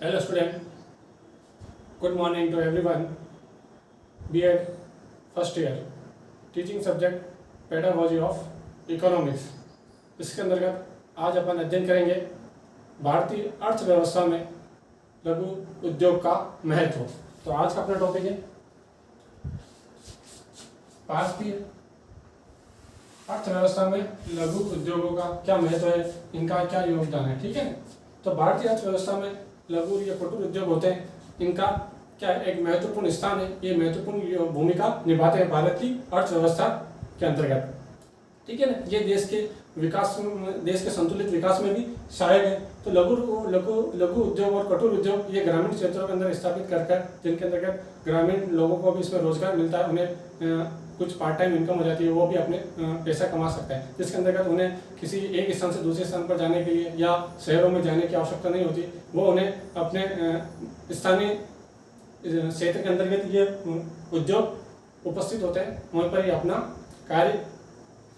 Hello student, good morning to everyone. B.Ed first year, teaching subject pedagogy of economics. इसके अंतर्गत आज अपन अध्ययन करेंगे भारतीय अर्थव्यवस्था में लघु उद्योग का महत्व। तो आज का अपना टॉपिक है भारतीय अर्थव्यवस्था में लघु उद्योगों का क्या महत्व है, इनका क्या योगदान है। ठीक है, तो भारतीय अर्थव्यवस्था में लघु या कुटीर उद्योग होते हैं, इनका क्या एक महत्वपूर्ण स्थान है। ये महत्वपूर्ण भूमिका निभाते हैं भारत की अर्थव्यवस्था के अंतर्गत। ठीक है ना, ये देश के विकास में, देश के संतुलित विकास में भी सहायक है। तो लघु उद्योग और कुटीर उद्योग ये ग्रामीण क्षेत्रों के अंदर स्थापित कर जिनके अंतर्गत ग्रामीण लोगों को भी इसमें रोजगार मिलता है, उन्हें कुछ पार्ट टाइम इनकम हो जाती है, वो भी अपने पैसा कमा सकते हैं, जिसके अंतर्गत उन्हें किसी एक स्थान से दूसरे स्थान पर जाने के लिए या शहरों में जाने की आवश्यकता नहीं होती। वो उन्हें अपने स्थानीय क्षेत्र के अंतर्गत ये उद्योग उपस्थित होते हैं, वहीं पर ही अपना कार्य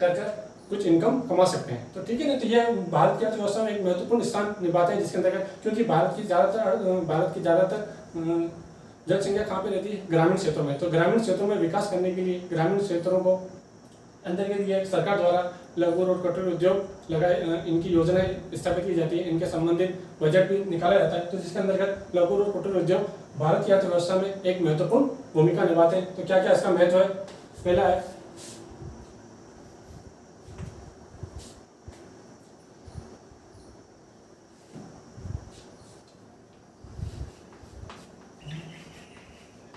कर कुछ इनकम कमा सकते हैं। तो ठीक है ना, तो ये भारत की अर्थव्यवस्था में एक महत्वपूर्ण स्थान निभाते हैं, जिसके अंतर्गत क्योंकि भारत की ज़्यादातर जनसंख्या कहाँ पे रहती है, ग्रामीण क्षेत्रों में। तो ग्रामीण क्षेत्रों में विकास करने के लिए ग्रामीण क्षेत्रों को अंतर्गत ये सरकार द्वारा लघु और कुटीर उद्योग लगाए, इनकी योजनाएं स्थापित की जाती है, इनके संबंधित बजट भी निकाला जाता है। तो जिसके अंतर्गत लघु और कुटीर उद्योग भारत की अर्थव्यवस्था में एक महत्वपूर्ण भूमिका निभाते हैं। तो क्या क्या इसका महत्व है। पहला है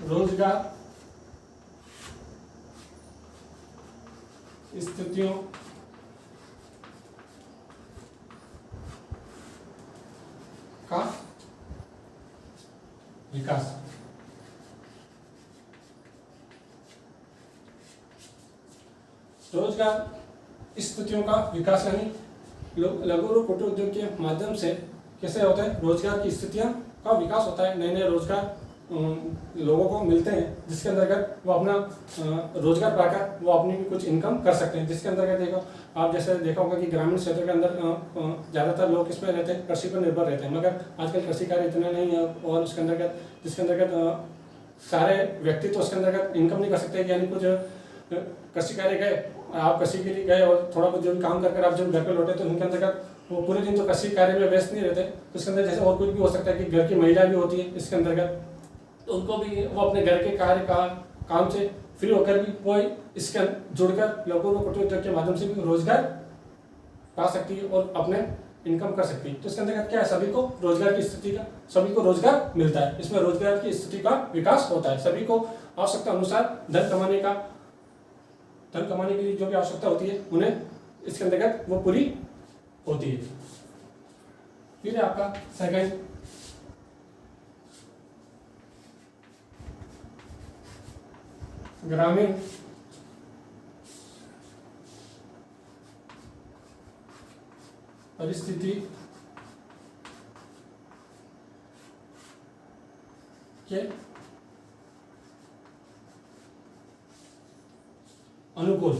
रोजगार स्थितियों का विकास। रोजगार स्थितियों का विकास यानी लघु और कुटीर उद्योग के माध्यम से कैसे होता है, रोजगार की स्थितियां का विकास होता है, नए नए रोजगार लोगों को मिलते हैं, जिसके अंतर्गत वो अपना रोजगार पाकर वो अपनी भी कुछ इनकम कर सकते हैं। जिसके अंतर्गत देखो, आप जैसे देखा होगा कि ग्रामीण क्षेत्र के अंदर ज़्यादातर लोग किस पे रहते हैं, कृषि पर निर्भर रहते हैं, मगर आजकल कृषि कार्य इतना नहीं है और उसके अंतर्गत जिसके अंतर्गत सारे व्यक्ति तो उसके अंतर्गत इनकम नहीं कर सकते। यानी कुछ कृषि कार्य गए, आप कृषि के लिए गए और थोड़ा बहुत जो भी काम कर आप जब घर पर लौटे तो उनके अंतर्गत वो पूरे दिन तो कृषि कार्य में व्यस्त नहीं रहते। तो इसके अंदर जैसे और कुछ भी हो सकता है कि घर की महिला भी होती है इसके अंतर्गत, तो उनको भी वो अपने घर के कार्य का काम से फ्री होकर भी वो इसके जुड़कर लघु और कुटीर उद्योग के माध्यम से भी रोजगार पा सकती है और अपने इनकम कर सकती है। तो इसके अंतर्गत क्या है, सभी को रोजगार की स्थिति का, सभी को रोजगार मिलता है, इसमें रोजगार की स्थिति का विकास होता है। सभी को आवश्यकता अनुसार धन कमाने के लिए जो भी आवश्यकता होती है उन्हें इसके अंतर्गत वो पूरी होती है। फिर आपका सेकंड ग्रामीण परिस्थिति के अनुकूल।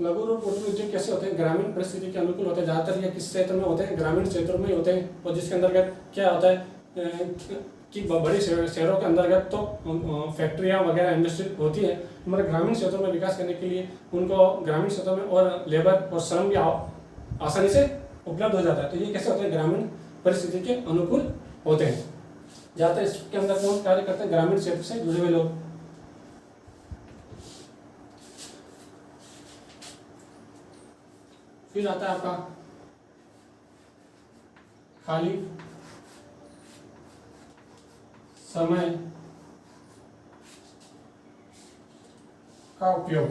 लघु और कुटीर उद्योग कैसे होते हैं, ग्रामीण परिस्थिति के अनुकूल होते हैं। ज़्यादातर ये किस क्षेत्र में होते हैं, ग्रामीण क्षेत्रों में ही होते हैं। और जिसके अंतर्गत क्या होता है कि बड़े शहरों के अंतर्गत तो फैक्ट्रियाँ वगैरह इंडस्ट्री होती है, हमारे ग्रामीण क्षेत्रों में विकास करने के लिए उनको ग्रामीण क्षेत्रों में और लेबर और श्रम भी आसानी से उपलब्ध हो जाता है। तो ये कैसे होते हैं, ग्रामीण परिस्थिति के अनुकूल होते हैं। ज़्यादातर इसके अंदर कौन कार्य करते हैं, ग्रामीण क्षेत्र से जुड़े हुए लोग। फिर आता है आपका खाली समय का उपयोग।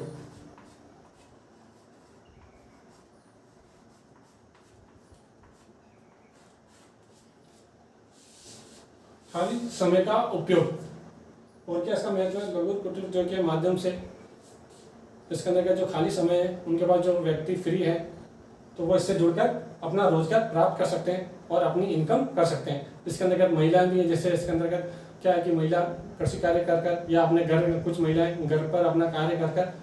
खाली समय का उपयोग और क्या इसका महत्व है, लघु कुटीर उद्योग के माध्यम से इसके अंदर जो खाली समय है, उनके पास जो व्यक्ति फ्री है तो वो इससे जुड़कर अपना रोजगार प्राप्त कर सकते हैं और अपनी इनकम कर सकते हैं। इसके अंतर्गत महिलाएं भी हैं, जैसे इसके अंतर्गत क्या है कि महिला कृषि कार्य कर कर या अपने घर में कुछ महिलाएं घर पर अपना कार्य कर कर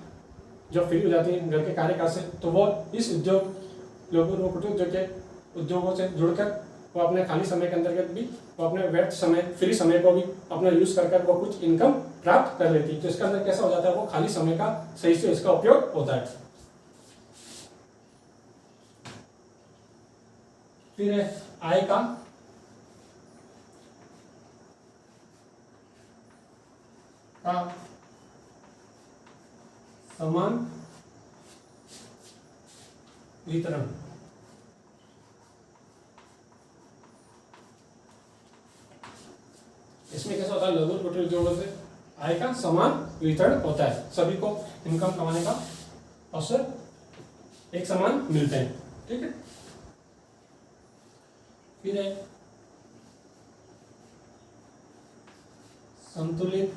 जो फ्री हो जाती हैं घर के कार्यकाल से, तो वो इस उद्योग लघु कुटीर उद्योग के उद्योगों से जुड़कर वो अपने खाली समय के अंतर्गत भी वो अपने व्यर्थ समय, फ्री समय को भी अपना यूज कर वो कुछ इनकम प्राप्त कर लेती है। तो इसके अंदर कैसा हो जाता है, वो खाली समय का सही से इसका उपयोग होता है। फिर है आय का समान वितरण। इसमें कैसा होता है, लघु और कुटीर उद्योगों से आय का समान वितरण होता है, सभी को इनकम कमाने का अवसर एक समान मिलते हैं। ठीक है। फिर है संतुलित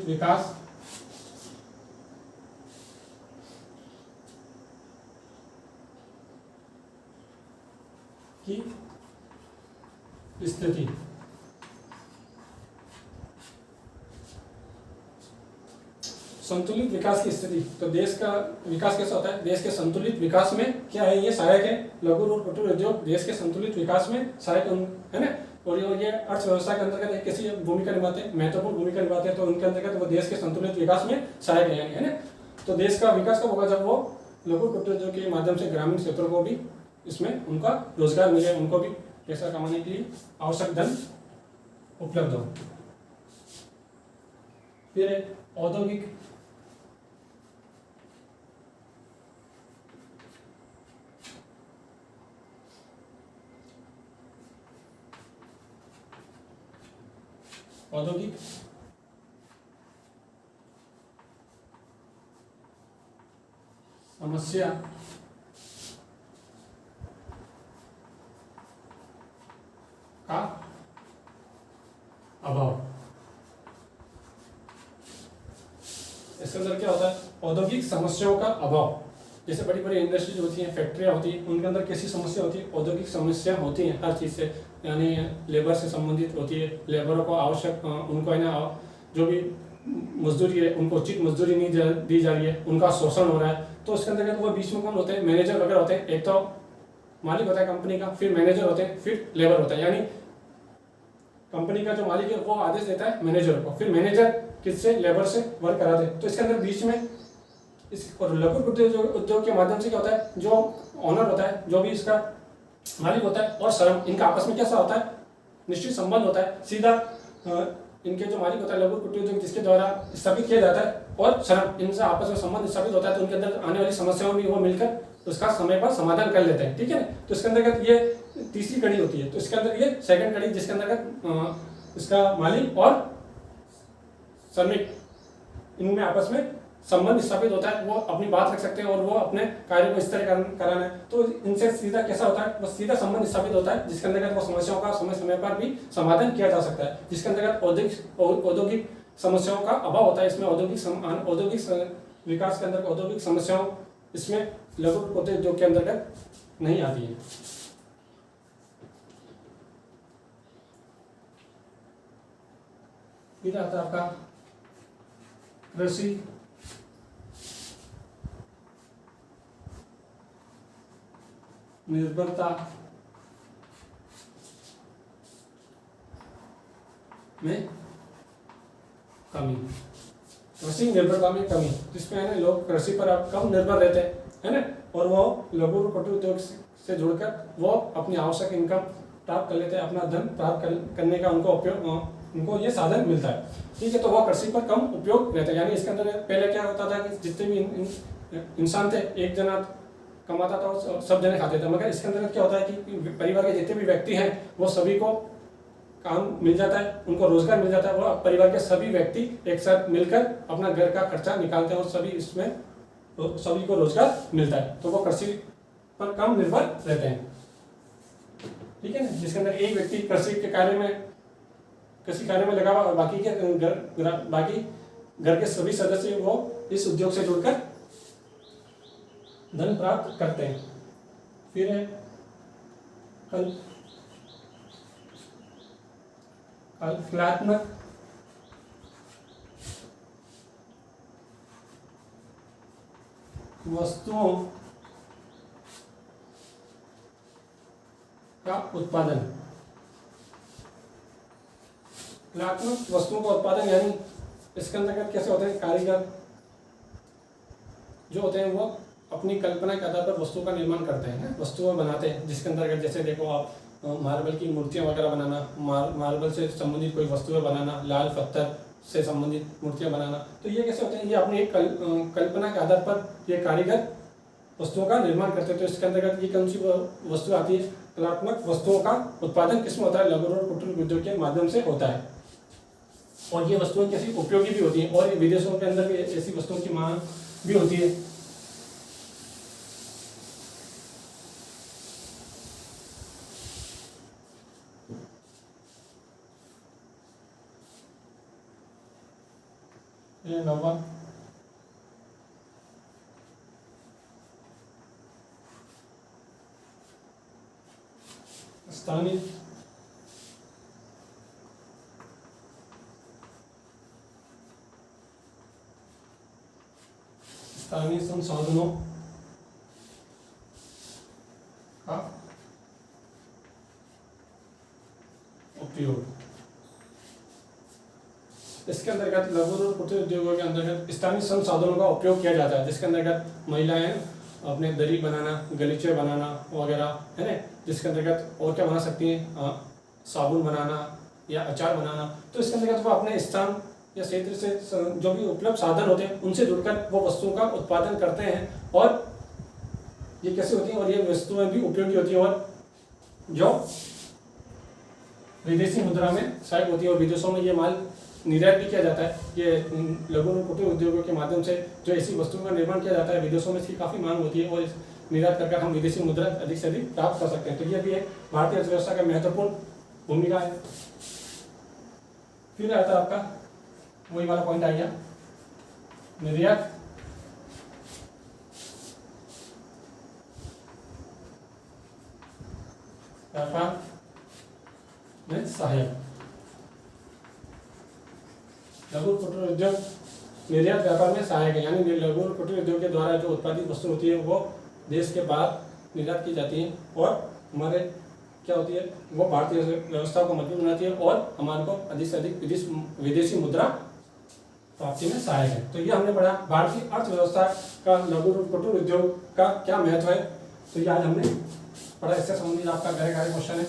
विकास की स्थिति। संतुलित विकास की स्थिति, तो देश का विकास कैसा होता है, देश के संतुलित विकास में क्या है, ये सहायक है। लघु और कुटीर उद्योग देश के संतुलित विकास में सहायक है ना, और ये अर्थव्यवस्था के अंतर्गत एक कैसी भूमिका निभाते हैं, महत्वपूर्ण भूमिका निभाते हैं। तो उनके अंतर्गत वो देश के संतुलित विकास में सहायक है ना। तो देश का विकास कब होगा, जब वो लघु कुटीर उद्योग के माध्यम से ग्रामीण क्षेत्रों को भी इसमें उनका रोजगार मिले, उनको भी पैसा कमाने के लिए आवश्यक धन उपलब्ध हो। फिर औद्योगिक समस्या का अभाव। इसके अंदर क्या होता है, औद्योगिक समस्याओं का अभाव। जैसे बड़ी बड़ी इंडस्ट्रीज होती हैं, फैक्ट्रियाँ होती हैं, उनके अंदर कैसी समस्या होती है, औद्योगिक समस्या होती हैं हर चीज़ से, यानी लेबर से संबंधित होती है। लेबरों को आवश्यक उनको है ना, जो भी मजदूरी है उनको उचित मजदूरी नहीं दी जा रही है, उनका शोषण हो रहा है। तो उसके अंतर्गत वो बीच में कौन होते हैं, मैनेजर वगैरह होते हैं। एक तो मालिक होता है कंपनी का, फिर मैनेजर होते हैं, फिर लेबर होता है। यानी कंपनी का जो मालिक है वो आदेश देता है मैनेजर को, फिर मैनेजर किससे, लेबर से वर्क कराते हैं। तो इसके अंदर बीच में इस लघु कुटीर उद्योग के माध्यम से क्या होता है, जो ऑनर होता है, जो भी इसका मालिक होता है, और श्रम, इनका आपस में कैसा होता है, निश्चित संबंध होता है। सीधा इनके जो मालिक होता है लघु कुटीर उद्योग जिसके द्वारा स्थापित किया जाता है, और श्रम, इनसे आपस में संबंध स्थापित होता है। तो उनके अंदर आने वाली समस्याओं भी वो मिलकर उसका समय पर समाधान कर लेते हैं। ठीक है ना। तो इसके अंतर्गत ये तीसरी कड़ी होती है। तो इसके अंदर ये सेकंड कड़ी, जिसके अंतर्गत इसका मालिक और श्रमिक इनमें आपस में संबंध स्थापित होता है, वो अपनी बात रख सकते हैं और वो अपने कार्य को इस तरह कराना है। तो इनसे सीधा कैसा होता है, वो सीधा संबंध स्थापित होता है, जिसके अंतर्गत वो समस्याओं का समय समय पर भी समाधान किया जा सकता है। जिसके अंतर्गत औद्योगिक समस्याओं का अभाव होता है। इसमें औद्योगिक विकास के अंदर औद्योगिक समस्याओं इसमें लघु कुटीर उद्योग के अंतर्गत नहीं आती है। फिर आता है आपका कृषि निर्भरता में कमी। कृषि निर्भरता में कमी, जिसमें है ना लोग कृषि पर अब कम निर्भर रहते हैं, है ना, और वो लघु और कुटीर उद्योग से जुड़कर वो अपनी आवश्यक इनकम प्राप्त कर लेते हैं, अपना धन प्राप्त करने का उनको ये साधन मिलता है। ठीक है। तो वो कृषि पर कम उपयोग रहता है। यानी इसके अंदर पहले क्या होता था कि जितने भी इंसान थे, एक जना कमाता था और सब जने खाते थे। मगर इसके अंदर क्या होता है कि परिवार के जितने भी व्यक्ति हैं वो सभी को काम मिल जाता है, उनको रोजगार मिल जाता है। वो परिवार के सभी व्यक्ति एक साथ मिलकर अपना घर का खर्चा निकालते हैं और सभी को रोजगार मिलता है। तो वो कृषि पर कम निर्भर रहते हैं। ठीक है ना। जिसके अंदर एक व्यक्ति कृषि कार्य में लगा हुआ और बाकी घर के सभी सदस्य वो इस उद्योग से जुड़कर धन प्राप्त करते हैं। फिर है कल्पनात्मक वस्तुओं का उत्पादन। कलात्मक वस्तुओं का उत्पादन यानी इसके अंतर्गत कैसे होते हैं, कारीगर जो होते हैं वो अपनी कल्पना के आधार पर वस्तुओं का निर्माण करते हैं, वस्तुएं बनाते हैं, जिसके अंतर्गत जैसे देखो आप मार्बल की मूर्तियां वगैरह बनाना, मार्बल से संबंधित कोई वस्तुएं बनाना, लाल पत्थर से संबंधित मूर्तियां बनाना, तो ये कैसे होते हैं, ये अपनी एक कल्पना के आधार पर ये कारीगर वस्तुओं का निर्माण करते हैं। तो इसके अंतर्गत ये कौन सी वस्तु आती है, कलात्मक वस्तुओं का उत्पादन किसमें होता है, लघु और कुटीर उद्योग के माध्यम से होता है। और ये वस्तुएं कैसी उपयोगी भी होती हैं और ये विदेशों के अंदर भी ऐसी वस्तुओं की मांग भी होती है। ये नवा स्थानीय स्थानीय संसाधनों का उपयोग। इसके अंतर्गत लघु और कुटीर उद्योगों के अंतर्गत स्थानीय संसाधनों का उपयोग किया जाता है, जिसके अंतर्गत महिलाएं अपने दरी बनाना, गलीचे बनाना वगैरह है ना, जिसके अंतर्गत और क्या बना सकती हैं, साबुन बनाना या अचार बनाना। तो इसके अंतर्गत वो अपने स्थान या क्षेत्र से जो भी उपलब्ध साधन होते हैं उनसे जुड़कर वो वस्तुओं का उत्पादन करते हैं और ये कैसे होती हैं और ये वस्तुएं भी उपयोगी होती हैं और जो विदेशी मुद्रा में सहायक होती है और विदेशों में ये माल निर्यात भी किया जाता है। ये लघु और कुटीर उद्योगों के माध्यम से जो ऐसी वस्तुओं का निर्माण किया जाता है, विदेशों में इसकी काफ़ी मांग होती है और इस निर्यात कर हम विदेशी मुद्रा अधिक से अधिक प्राप्त कर सकते हैं। तो ये भी एक भारतीय अर्थव्यवस्था का महत्वपूर्ण भूमिका है। फिर आता है आपका वही वाला पॉइंट आ गया, निर्यात व्यापार में सहायक। लघु और कुटीर उद्योग निर्यात व्यापार में सहायक है, यानी लघु और कुटीर उद्योग के द्वारा जो उत्पादित वस्तु होती है वो देश के बाहर निर्यात की जाती है और हमारे क्या होती है वो भारतीय व्यवस्था को मजबूत बनाती है और हमारे को अधिक से अधिक विदेशी मुद्रा प्राप्ति में सहायक है। तो ये हमने पढ़ा भारतीय अर्थव्यवस्था का लघु और कुटीर उद्योग का क्या महत्व है। तो ये आज हमने पढ़ा, इससे संबंधित आपका गहरे क्वेश्चन है।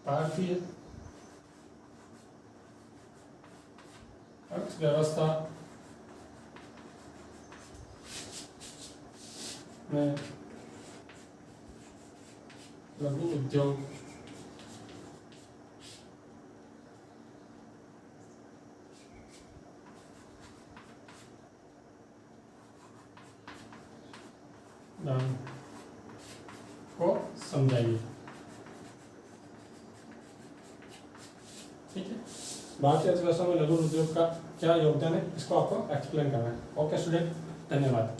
भारतीय अर्थव्यवस्था में लघु उद्योग को समझाइए। ठीक है, भारतीय अर्थव्यवस्था में लघु उद्योग का क्या योगदान है इसको आपको एक्सप्लेन करना है। ओके स्टूडेंट, धन्यवाद।